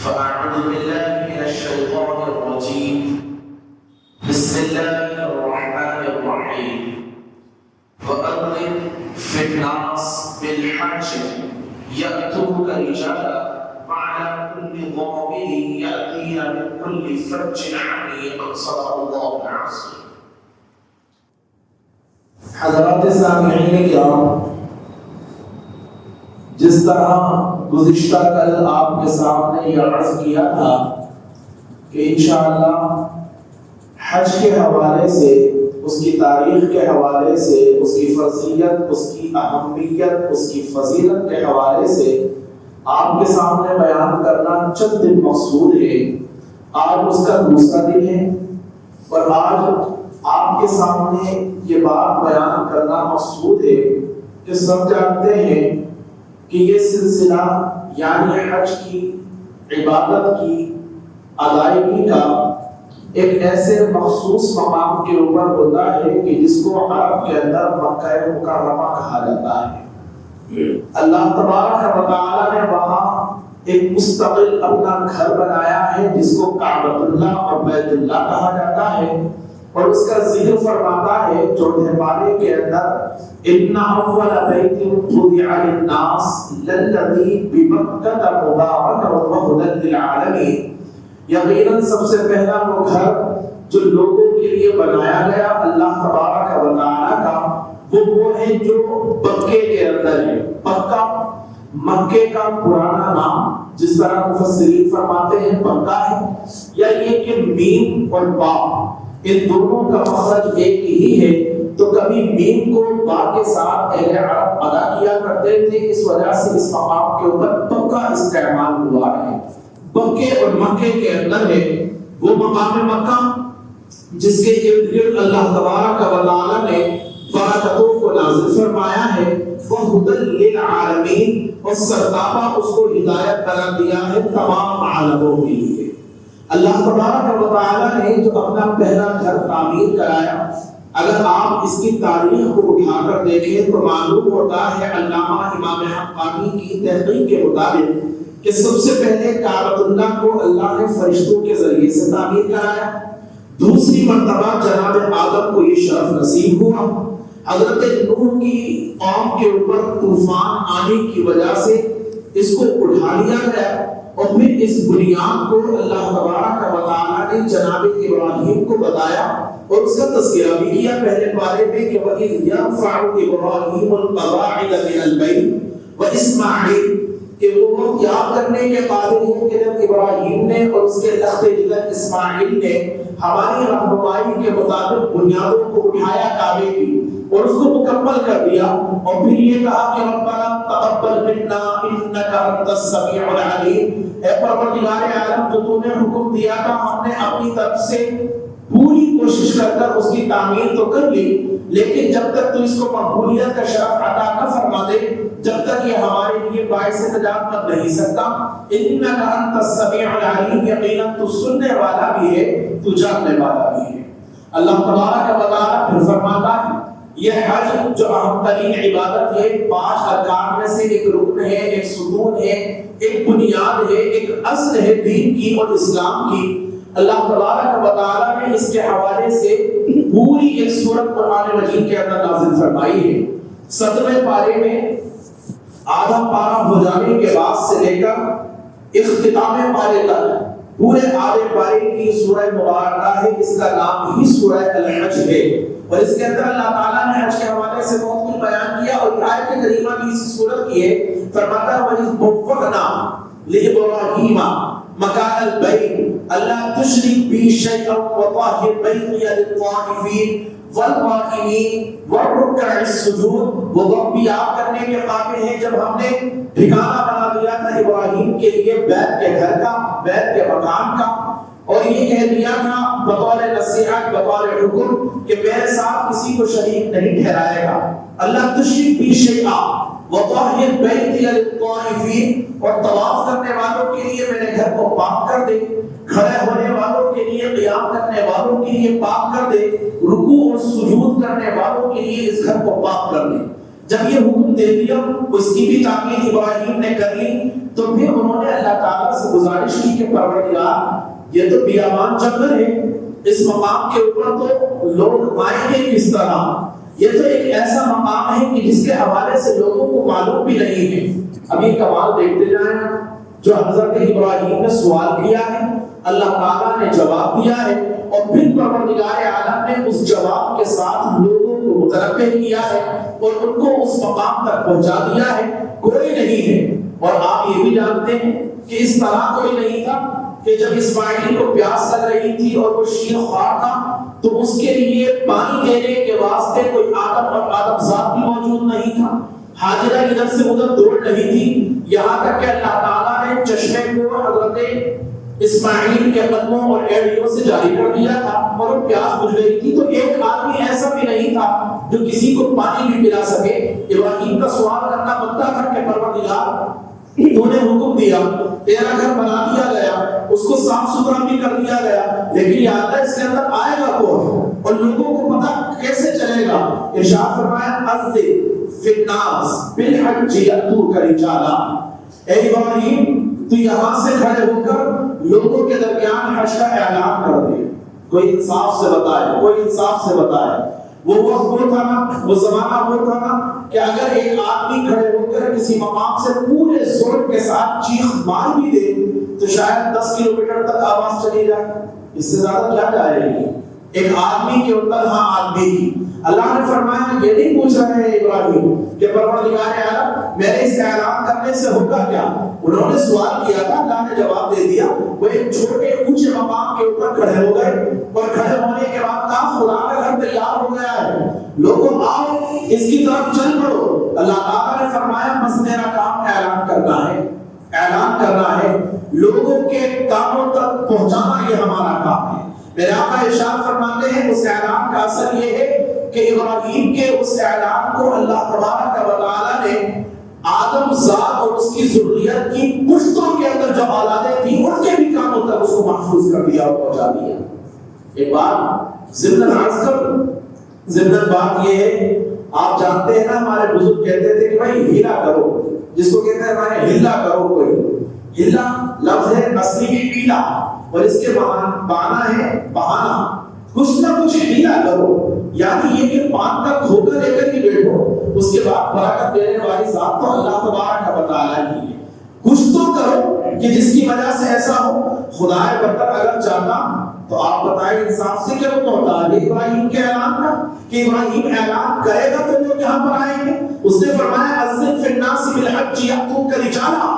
فأعوذ بالله من الشيطان الرجيم بسم الله الرحمن الرحيم وأذن في الناس بالحج يأتوك رجالا وعلى كل ضامر يأتين من كل فج عميق صدق الله العظيم. حضرات سامعین کرام، جس طرح گزشتہ کل آپ کے سامنے یہ عرض کیا تھا کہ انشاءاللہ حج کے حوالے سے، اس کی تاریخ کے حوالے سے، اس کی فرضیت، اس کی اہمیت، اس کی فضیلت کے حوالے سے آپ کے سامنے بیان کرنا چند دن مقصود ہے۔ آج اس کا دوسرا دن ہے اور آج آپ کے سامنے یہ بات بیان کرنا مقصود ہے کہ سب جانتے ہیں کہ یہ سلسلہ یعنی حج کی عبادت کی ادائیگی کا ایک ایسے مخصوص مقام کے اوپر ہوتا ہے کہ جس کو عرب کے اندر مکہ مکرمہ کہا جاتا ہے۔ اللہ تبارک و تعالی نے وہاں ایک مستقل اپنا گھر بنایا ہے جس کو کعبۃ اللہ اور بیت اللہ کہا جاتا ہے، اور اس کا ذکر فرماتا ہے چوتھے پارے کے اندر ان اول بیت وضع للناس للذی ببکۃ مبارکا وہدی للعالمین، یقیناً سب سے پہلا وہ گھر جو لوگوں کے لیے بنایا گیا اللہ تبارک و تعالی کا، وہ ہے جو مکے کے اندر ہے۔ مکہ مکے کا پرانا نام جس طرح مفسرین فرماتے ہیں مکہ ہے، یا یہ کہ میم اور با ان دونوں کا مخرج ایک ہی ہے، تو کبھی میم کو با کے ساتھ اہل عرب ادا کیا کرتے تھے، اس وجہ سے اس مقام کے اوپر مکہ استعمال ہوا ہے۔ مکے اور مکے کے اندر ہے وہ مقام مکہ جس کے ارد گرد اللہ تبارک و تعالی نے برکتوں کو نازل فرمایا ہے، وہ ہدی للعالمین، اور سرتابہ اس کو ہدایت قرار دیا ہے تمام عالموں کے لیے۔ اللہ تبارک و تعالی نے جو اپنا پہلا گھر تعمیر کرایا، اگر آپ اس کی تاریخ کو اٹھا کر دیکھیں تو معلوم ہوتا ہے علامہ امام حقانی کی تحقیق کے مطابق کہ سب سے پہلے کعبۃ اللہ کو اللہ نے فرشتوں کے ذریعے سے تعمیر کرایا، دوسری مرتبہ جناب آدم کو یہ شرف نصیب ہوا، حضرت نوح کی قوم کے اوپر طوفان آنے کی وجہ سے اس کو اٹھا لیا گیا، اور پھر اس بنیاد کو اللہ تبارک و تعالی نے جناب ابراہیم کو بتایا اور اس کا تذکرہ بھی کیا پہلے پارے میں کہ وَإِذْ يَرْفَعُ إِبْرَاهِيمُ الْقَوَاعِدَ مِنَ الْبَيْتِ وَإِسْمَاعِيلُ، کہ وہ وقت یاد کرنے کے قابل ہے کہ جب ابراہیم نے اور اس کے لخت جگر اسماعیل نے ہماری رہنمائی کے مطابق بنیادوں کو اٹھایا کعبے کی اور اس کو مکمل کر دیا، اور پھر یہ کہا کہ ربنا تقبل منا انک انت السمیع العلیم، اے پروردگار عالم جو تو نے حکم دیا تھا ہم نے اپنی طرف سے پوری کوشش کر اس کی تعمیر تو کر لی، لیکن جب تک تو اس کو مقبولیت کا شرف عطا نہ فرما دے جب تک یہ ہمارے لیے باعث نجات بن نہیں سکتا۔ انک انت السمیع العلیم، یقیناً تو سننے والا بھی ہے تو جاننے والا بھی ہے۔ اللہ تبارک و تعالی پھر فرماتا ہے یہ حج جو اہم ترین عبادت ہے، 5 ارکان میں سے ایک رکن ہے، ایک ستون ہے، ایک بنیاد ہے، ایک اصل ہے دین کی اور اسلام کی۔ اللہ تبارک و تعالی نے اس کے حوالے سے پوری ایک سورت قرآن مجید کے اندر نازل فرمائی ہے۔ 7ویں پارے میں آدھا پارہ ہو جانے کے بعد سے لے کر اختتام پارے تک پورے آدھے پارے کی سورہ مبارکہ ہے، اس کا نام ہی سورہ الحج ہے، اور اس کے اندر اللہ تعالیٰ نے حج کے حوالے سے بہت کچھ بیان کیا، اور آیت کریمہ بھی اسی سورت کی ہے۔ فرماتا ہے وَإِذْ بَوَّأْنَا لِإِبْرَاهِيمَ مَكَانَ الْبَيْتِ أَلَّا تُشْرِكْ بِي شَيْئًا وَطَهِّرْ بَيْتِيَ لِلطَّائِفِينَ والقائمین والرکع السجود۔ وہ وقت بھی یاد کرنے کے قابل ہے جب ہم نے ٹھکانہ بنا دیا تھا ابراہیم کے لیے بیت کے گھر کا، بیت کے مکان کا، اور یہ کہہ دیا تھا بطور نصیحت، بطور حکم کہ میرے ساتھ کسی کو شریک نہیں ٹھہرائے گا۔ اللہ تشرک بی شیئا وطہر بیتی للطائفین، اور طواف کرنے والوں کے لیے میرے گھر کو پاک کر دے، کھڑے ہونے والوں کے لیے، قیام کرنے والوں کے لیے پاک کر دے، رکوع اور سجود کرنے والوں کے لیے اس گھر کو پاک کر دے۔ جب یہ حکم دے دیا اس کی بھی تاکید ابراہیم نے کر لی، تو پھر انہوں نے اللہ تعالیٰ سے گزارش کی کہ پروردگار یہ تو بیابان جنگل ہے، اس مقام کے اوپر تو لوگ آئیں گے کس طرح؟ یہ تو ایک ایسا مقام ہے کہ جس کے حوالے سے لوگوں کو معلوم بھی نہیں ہے۔ اب یہ کمال دیکھتے جائیں جو حضرت ابراہیم نے سوال کیا ہے، اللہ تعالیٰ نے جواب دیا ہے، اور پھر پروردگار عالم نے اس جواب کے ساتھ لوگوں کو متنبہ کیا ہے اور ان کو اس مقام تک پہنچا دیا ہے۔ کوئی نہیں ہے، اور آپ یہ بھی جانتے ہیں کہ اس طرح کوئی نہیں تھا کہ جب اسماعیل کو پیاس لگ رہی تھی اور وہ شیر خوار تھا تو اس کے لیے پانی دینے کے واسطے کوئی آدم اور آدم ذات بھی موجود نہیں تھا، حاجرہ ادھر سے ادھر دوڑ رہی تھی، یہاں تک کہ اللہ تعالیٰ نے چشمے کو حضرت اسماعیل کے قدموں اور ایڑیوں سے جاری کر دیا تھا اور وہ پیاس بجھ گئی تھی۔ تو ایک آدمی ایسا بھی نہیں تھا جو کسی کو پانی بھی پلا سکے۔ ابراہیم کا سوال کرنا بنتا تھا کہ پروردگار تو نے حکم دیا، تیرا گھر بنا دیا گیا، اس کو صاف ستھرا بھی کر دیا گیا، لیکن یہ آتا ہے اس کے اندر آئے گا کون اور لوگوں کو پتہ کیسے چلے گا؟ ارشاد فرمایا اذن فی الناس بالحج یاتوک رجالا، اے ابراہیم تو یہاں سے کھڑے ہو کر لوگوں کے درمیان حج کا اعلان کر دے۔ کوئی انصاف سے بتائے، کوئی انصاف سے بتائے۔ وہ وقت وہ تھا نا، وہ زمانہ وہ تھا نا کہ اگر ایک آدمی کھڑے ہو کر کسی مقام سے پورے زور کے ساتھ چیخ مار بھی دے تو شاید 10 کلومیٹر تک آواز چلی جائے، اس سے زیادہ کیا جائے گی؟ ایک آدمی کے اوپر ہاں آدمی کی۔ اللہ نے فرمایا یہ نہیں پوچھ رہے ہیں ابراہیم کہ پروردگار عالم میرے اس اعلان کرنے سے ہوگا کیا؟ انہوں نے سوال کیا تھا، اللہ نے جواب دے دیا۔ وہ ایک چھوٹے اونچے مقام کے اوپر کھڑے ہو گئے اور کھڑے ہونے کے بعد کہا خدا کا گھر تیار ہو گیا ہے، لوگوں آؤ اس کی طرف چل پڑو۔ اللہ تعالیٰ نے فرمایا بس میرا کام اعلان کرنا ہے، اعلان کرنا ہے، لوگوں کے کانوں تک پہنچانا یہ ہمارا کام ہے۔ میرے آقا ارشاد فرماتے ہیں اس اعلان کا اثر یہ ہے کہ ابراہیم کے اس اعلان کو اللہ تبارک و تعالیٰ نے آدم ذات اور اس کی ذریت کی پشتوں کے اندر جو اولادیں تھیں ان کے بھی کانوں تک اس کو محفوظ کر دیا اور پہنچا دیا۔ ایک بات ضمن عرض کر، ضمن بات یہ ہے، آپ جانتے ہیں نا ہمارے بزرگ کہتے تھے کہ بھائی ہیلا کرو، جس کو کہتے ہیں بھائی ہلا کرو، کوئی ہلا لفظ ہے اصلی ہیلا اور اس کے معنی ہے بہانا، کچھ نہ کچھ ہیلا کرو، یعنی یہ کہ پان کا کھوکا لے کر ہی بیٹھو، اس کے بعد برکت دینے والی ذات تو اللہ تبارک و تعالیٰ کی ہے، کچھ تو کرو کہ جس کی وجہ سے ایسا ہو۔ خدا برکت اگر چاہتا تو آپ بتائیں انصاف سے کیا ہوتا ہے ابراہیم کے اعلان کا کہ ابراہیم اعلان کرے گا تو لوگ یہاں پر آئیں گے۔ اس نے فرمایا اذن فی الناس بالحج یاتوک رجالا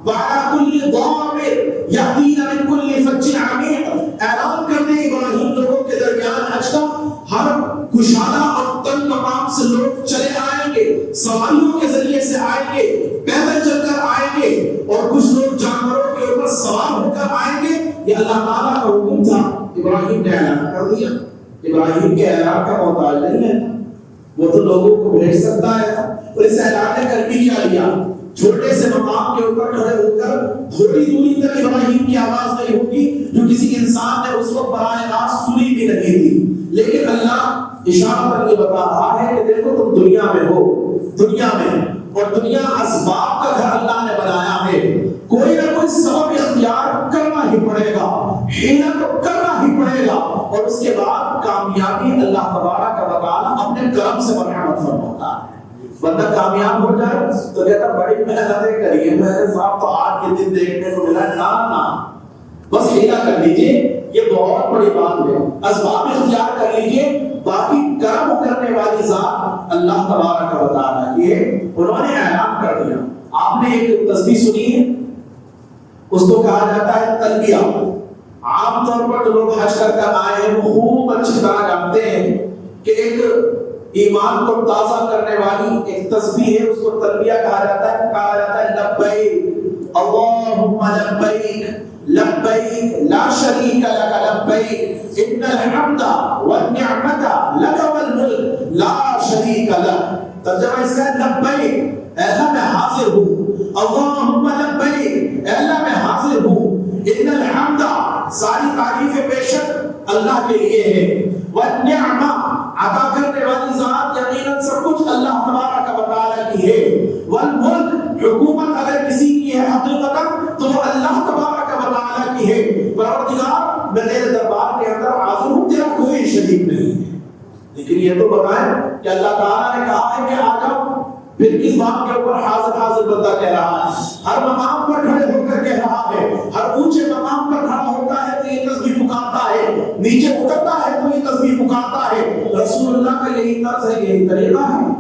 وعلی کل ضامر یاتین من کل فج عمیق، اعلان کر دے ابراہیم لوگوں کے درمیان حج کا، ہر کشادہ اور تنگ مقام سے لوگ چلے آئیں گے، سواریوں کے ذریعے سے آئیں گے، پیدل چل کر آئیں گے، اور کچھ لوگ جانوروں کے اوپر سوار ہو کر آئیں گے۔ یہ اللہ تعالیٰ کا حکم تھا، ابراہیم نے اعلان کر دیا۔ ابراہیم کے اعلان کا محتاج نہیں ہے، وہ تو لوگوں کو بھیج سکتا ہے، اور اس اعلان نے کر بھی کیا لیا، چھوٹے سے مقام کے اوپر کھڑے ہو کر تھوڑی دوری تک ابراہیم کی آواز نہیں ہوگی جو کسی انسان نے اس وقت براہ راست سنی بھی نہیں تھی، لیکن اللہ اشارہ کر کے بتا رہا ہے کہ دیکھو تم دنیا میں ہو، دنیا میں، اور دنیا اسباب کا گھر اللہ نے بنایا ہے، کوئی نہ کوئی سبب اختیار کرنا ہی پڑے گا، حیلہ تو کرنا ہی پڑے گا، اور اس کے بعد کامیابی اللہ تبارک و تعالیٰ اپنے کرم سے مرحمت فرماتا ہے۔ بندہ کامیاب ہو جائے تو کہتا بڑی محنتیں کریے، میں صاحب تو آج یہ دن دیکھنے کو ملا، نہ بس حیلہ کر لیجیے، یہ بہت بڑی بات ہے، اسباب اختیار کر لیجیے، باقی کرم کرنے والی ذات اللہ تبارک و تعالیٰ کی ہے۔ انہوں نے اعلان کر دیا۔ آپ نے ایک تسبیح سنی ہے، اس کو کہا جاتا ہے تلبیہ۔ عام طور پر جو لوگ حج کر کر آئے ہیں وہ خوب اچھی طرح جانتے ہیں کہ ایک ایمان کو تازہ کرنے والی ایک تسبیح ہے، اس کو تلبیہ کہا جاتا ہے لبیک اللہم لبیک لبیک لا شریک لک لبیک ان الحمد والنعمت لک والملک لا شریک لک۔ ترجمہ اس کا ہے لبیک، اے اللہ میں حاضر ہوں، اللہم لبیک، اے اللہ میں حاضر ہوں، ان الحمد ساری تعریف بے شک اللہ کے لیے ہے، والنعمہ عطا کرنے والی ذات یقیناً سب کچھ اللہ تبارک و تعالیٰ کی ہے، والملک حکومت اگر کسی کی ہے حقیقتاً تو وہ اللہ تبارک و تعالیٰ کی ہے۔ پروردگار میں تیرے دربار کے اندر حاضر ہوں، تیرا کوئی شریک نہیں ہے۔ لیکن یہ تو بتائیں کہ اللہ تعالیٰ نے کہا ہے کہ آ جاؤ، پھر کس بات کے اوپر حاضر حاضر بندہ کہہ رہا ہے؟ ہر مقام پر کھڑے ہو کر کہہ رہا ہے، ہر اونچے مقام پر کھڑا ہوتا ہے تو یہ تسبیح پکارتا ہے، نیچے اترتا ہے تو یہ تسبیح پکارتا ہے۔ رسول اللہ کا یہی طرز ہے، یہی طریقہ ہے۔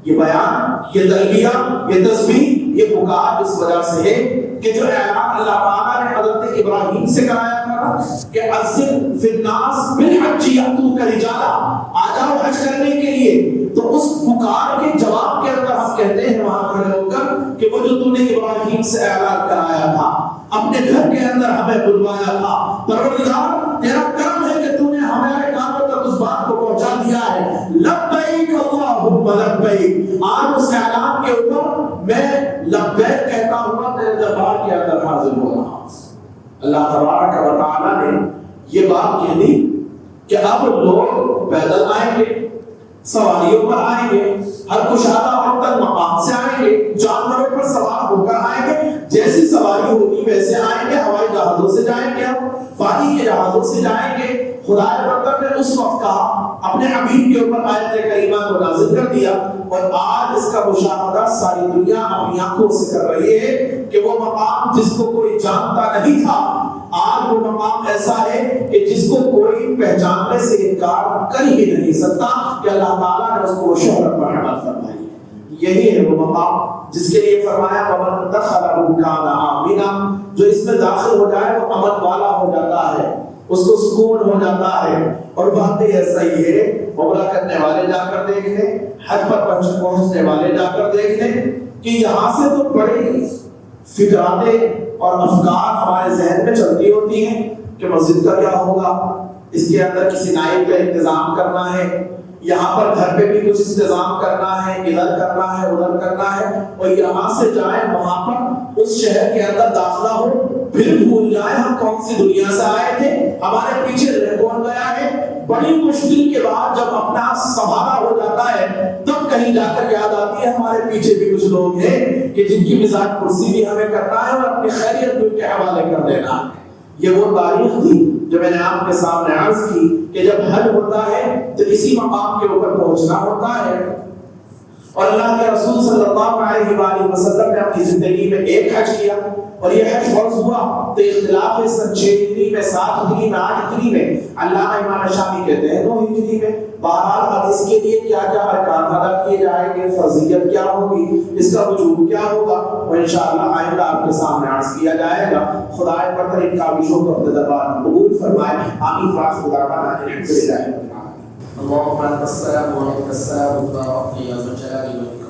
یہ بیان، یہ تلبیہ، یہ تسبیح، یہ پکار اس وجہ سے ہے کہ جو اعلان اللہ تعالیٰ نے حضرت ابراہیم سے کرایا تھا کہ اذن فی الناس بالحج یاتوک رجالا، آ جاؤ حج کرنے کے لیے، تو اس پکار کے جواب کے اندر ہم کہتے ہیں وہاں کھڑے ہو کر کہ وہ جو تم نے ابراہیم سے اعلان کرایا تھا، اپنے گھر کے اندر ہمیں بلوایا تھا، پروردگار تیرا کرم ہے کہ تو نے ہمارے کانوں تک اس بات کو پہنچا دیا ہے۔ لبیک اللہم لبیک، آج اس اعلان کے اوپر میں لبیک کہتا ہوا تیرے دربار کے اندر حاضر ہو رہا ہوں۔ اللہ تبارک و تعالیٰ نے یہ بات کہہ دی کہ اب لوگ پیدل آئیں گے، سواریوں پر آئیں گے، ہر کشادہ وقت مقام سے آئیں گے، جانوروں پر سوار ہو کر آئیں گے، جیسی سواری ہوگی ویسے آئیں گے، ہوائی جہازوں سے جائیں گے، پانی کے جہازوں سے جائیں گے۔ خدا برتر نے اس وقت کہا، اپنے حبیب کے اوپر آیت کریمہ کو نازل کر دیا، اور آج اس کا مشاہدہ ساری دنیا اپنی آنکھوں سے کر رہی ہے کہ وہ مقام جس کو کوئی جانتا نہیں تھا، آج وہ مقام ایسا ہے کہ جس کو کوئی پہچاننے سے انکار کر ہی نہیں سکتا کہ اللہ تعالیٰ نے اس کو شہرت مرحمت فرمائی ہے۔ یہی ہے وہ مقام جس کے لیے فرمایا وَمَن دَخَلَهُ كَانَ آمِنًا، جو اس میں داخل ہو جائے وہ امن والا ہو جاتا ہے، اس کو سکون ہو جاتا ہے۔ اور بات ایسا ہی ہے، عمرہ کرنے والے جا کر دیکھ لیں، حج پر پہنچنے والے جا کر دیکھ لیں کہ یہاں سے تو بڑی فکراتیں اور افکار ہمارے ذہن میں چلتی ہوتی ہیں کہ مسجد کا کیا ہوگا، اس کے اندر کسی نائب کا انتظام کرنا ہے، یہاں پر گھر پہ بھی کچھ انتظام کرنا ہے، ادھر کرنا ہے ادھر کرنا ہے، اور یہاں سے جائیں وہاں پر اس شہر کے اندر داخلہ ہو، پھر بھول جائیں ہم کون سی دنیا سے آئے تھے، ہمارے پیچھے رہ کون گیا ہے۔ بڑی مشکل کے بعد جب اپنا سنبھالا ہو جاتا ہے تب کہیں جا کر یاد آتی ہے ہمارے پیچھے بھی کچھ لوگ ہیں کہ جن کی مزاج کرسی بھی ہمیں کرنا ہے اور اپنی خیریت بھی ان کے حوالے کر دینا ہے۔ یہ وہ تاریخ تھی جو میں نے آپ کے سامنے عرض کی کہ جب حج ہوتا ہے تو اسی مقام کے اوپر پہنچنا ہوتا ہے۔ اور اللہ کے رسول صلی اللہ علیہ وآلہ وسلم نے اپنی زندگی میں ایک حج کیا، اور یہ حج فرض ہوا تو اختلاف سن 6 ہجری میں، 7 ہجری میں، 8 ہجری میں، علامہ امام شامی کہتے ہیں 9 ہجری میں۔ بہرحال اب اس کے لیے کیا کیا ارکان ادا کیے جائیں گے، فرضیت کیا ہوگی، اس کا وجوب کیا ہوگا، وہ انشاءاللہ آئندہ آپ کے سامنے عرض کیا جائے گا۔ خدا برتر ان کاوشوں کو اپنے دربار میں قبول فرمائے۔ آمین۔ خدا الحمدللہ۔ اللهم انت السلام ومنك السلام وبارك يا ذا الجلال والإكرام۔